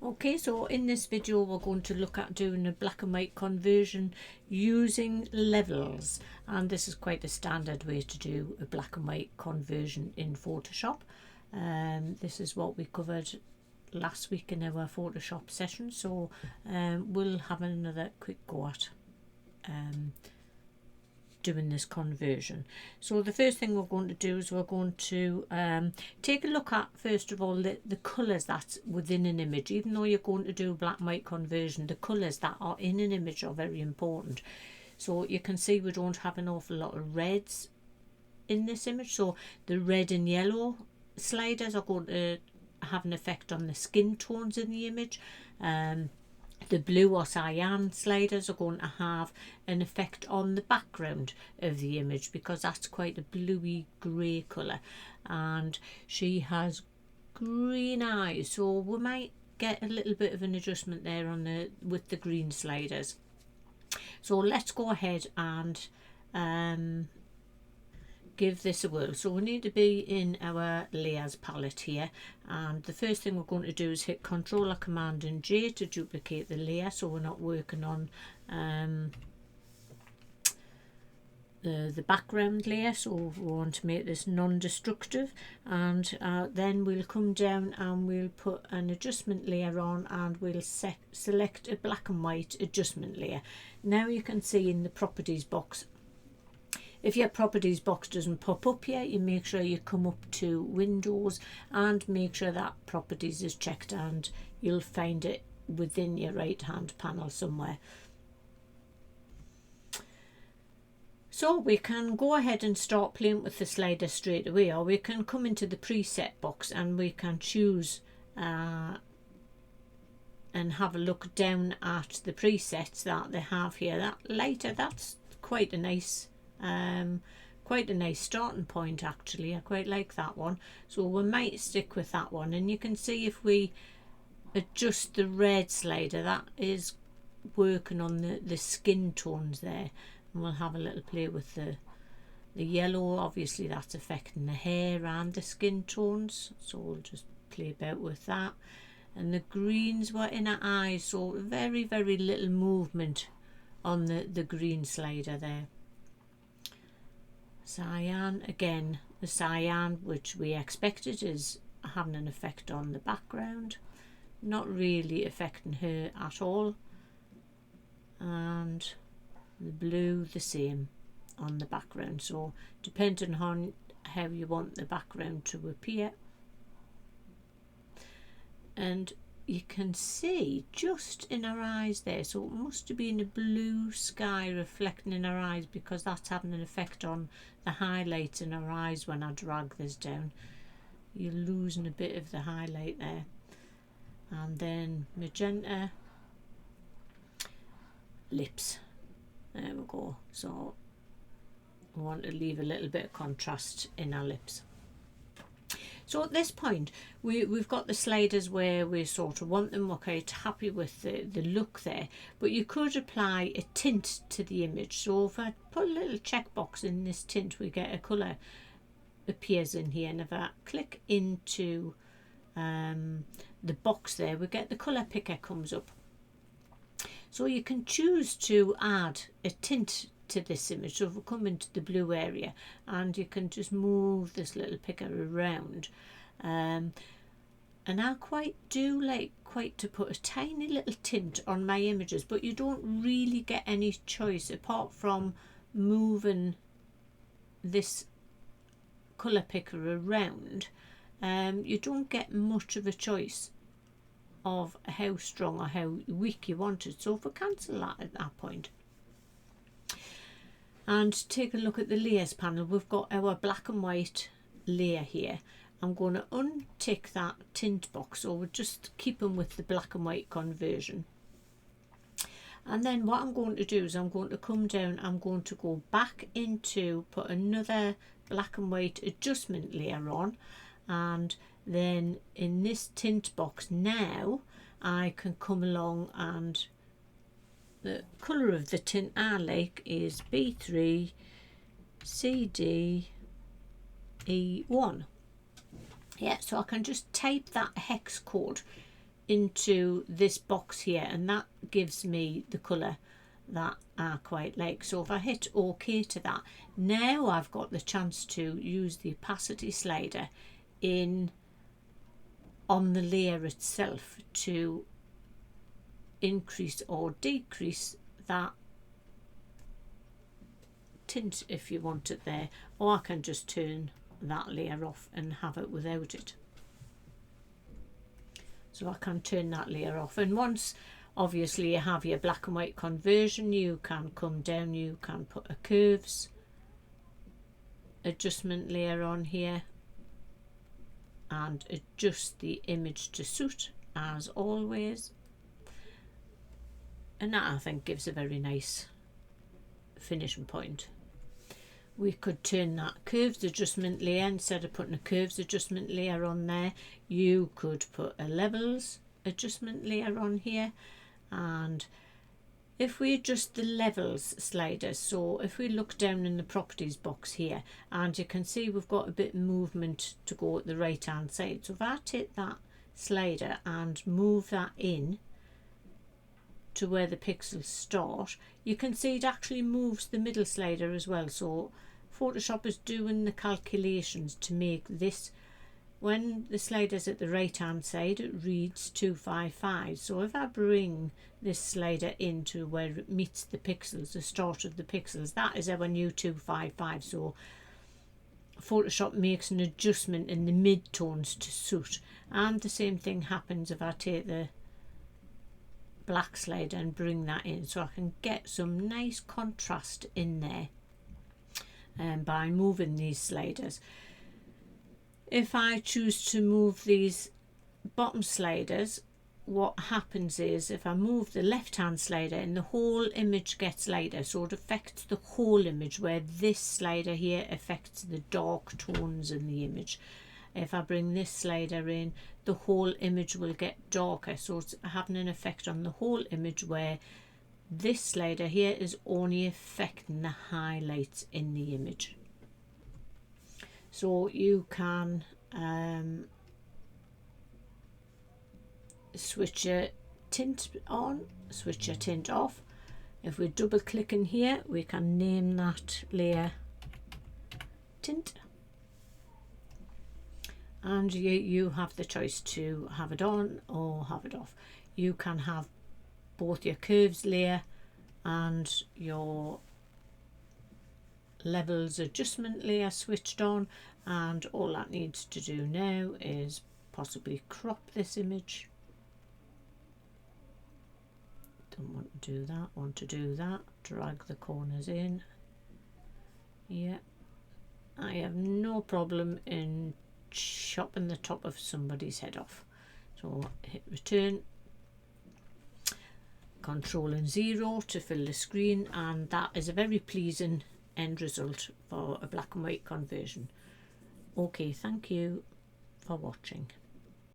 Okay, so in this video we're going to look at doing a black and white conversion using levels, and this is quite a standard way to do a black and white conversion in Photoshop. This is what we covered last week in our Photoshop session, so we'll have another quick go at doing this conversion. So the first thing we're going to do is we're going to take a look at, first of all, the colours that's within an image. Even though you're going to do a black and white conversion, the colours that are in an image are very important. So you can see we don't have an awful lot of reds in this image, so the red and yellow sliders are going to have an effect on the skin tones in the image. The blue or cyan sliders are going to have an effect on the background of the image, because that's quite a bluey grey colour, and she has green eyes, so we might get a little bit of an adjustment there on with the green sliders. So let's go ahead and give this a whirl. So we need to be in our layers palette here, and the first thing we're going to do is hit Ctrl or Command and J to duplicate the layer, so we're not working on the background layer. So we want to make this non-destructive, and then we'll come down and we'll put an adjustment layer on, and we'll select a black and white adjustment layer. Now you can see in the properties box, if your properties box doesn't pop up here, you make sure you come up to Windows and make sure that properties is checked, and you'll find it within your right hand panel somewhere. So we can go ahead and start playing with the slider straight away, or we can come into the preset box and we can choose and have a look down at the presets that they have here. That lighter, that's quite a nice starting point actually. I quite like that one, so we might stick with that one. And you can see if we adjust the red slider, that is working on the skin tones there, and we'll have a little play with the yellow. Obviously that's affecting the hair and the skin tones, so we'll just play about with that. And the greens were in her eyes, so very little movement on the green slider there. Cyan, again, the cyan, which we expected, is having an effect on the background, not really affecting her at all. And the blue, the same on the background, so depending on how you want the background to appear. And you can see just in her eyes there, so it must have been a blue sky reflecting in her eyes, because that's having an effect on the highlights in her eyes. When I drag this down, you're losing a bit of the highlight there. And then magenta, lips, there we go. So we want to leave a little bit of contrast in our lips. So at this point we've got the sliders where we sort of want them. We're quite happy with the look there, but you could apply a tint to the image. So if I put a little checkbox in this tint, we get a colour appears in here, and if I click into the box there, we get the colour picker comes up. So you can choose to add a tint to this image. So if we come into the blue area, and you can just move this little picker around, and I quite do like to put a tiny little tint on my images, but you don't really get any choice apart from moving this colour picker around. You don't get much of a choice of how strong or how weak you want it. So if we cancel that at that point and take a look at the layers panel, we've got our black and white layer here. I'm going to untick that tint box, so we're just keeping with the black and white conversion. And then what I'm going to do is I'm going to come down, I'm going to go back into, put another black and white adjustment layer on, and then in this tint box now I can come along, and the colour of the tint I like is B3 CD E1. Yeah, so I can just type that hex code into this box here, and that gives me the colour that I quite like. So if I hit OK to that, now I've got the chance to use the opacity slider on the layer itself to increase or decrease that tint if you want it there, or I can just turn that layer off and have it without it. So I can turn that layer off, and once obviously you have your black and white conversion, you can come down, you can put a curves adjustment layer on here and adjust the image to suit as always, and that I think gives a very nice finishing point. We could turn that curves adjustment layer, instead of putting a curves adjustment layer on there, you could put a levels adjustment layer on here. And if we adjust the levels slider, so if we look down in the properties box here, and you can see we've got a bit of movement to go at the right hand side. So if I take that slider and move that in to where the pixels start, you can see it actually moves the middle slider as well. So Photoshop is doing the calculations to make this, when the slider's at the right hand side, it reads 255. So if I bring this slider into where it meets the pixels, the start of the pixels, that is our new 255. So Photoshop makes an adjustment in the mid-tones to suit. And the same thing happens if I take the black slider and bring that in, so I can get some nice contrast in there by moving these sliders. If I choose to move these bottom sliders, what happens is if I move the left hand slider and the whole image gets lighter, so it affects the whole image, where this slider here affects the dark tones in the image. If I bring this slider in, the whole image will get darker, so it's having an effect on the whole image, where this slider here is only affecting the highlights in the image. So you can switch your tint on, switch your tint off. If we double click in here, we can name that layer tint, and you have the choice to have it on or have it off. You can have both your curves layer and your levels adjustment layer switched on, and all that needs to do now is possibly crop this image. Don't want to do that, want to do that, drag the corners in. Yeah, I have no problem in chopping the top of somebody's head off. So hit return, Control and 0 to fill the screen, and that is a very pleasing end result for a black and white conversion. Okay, thank you for watching.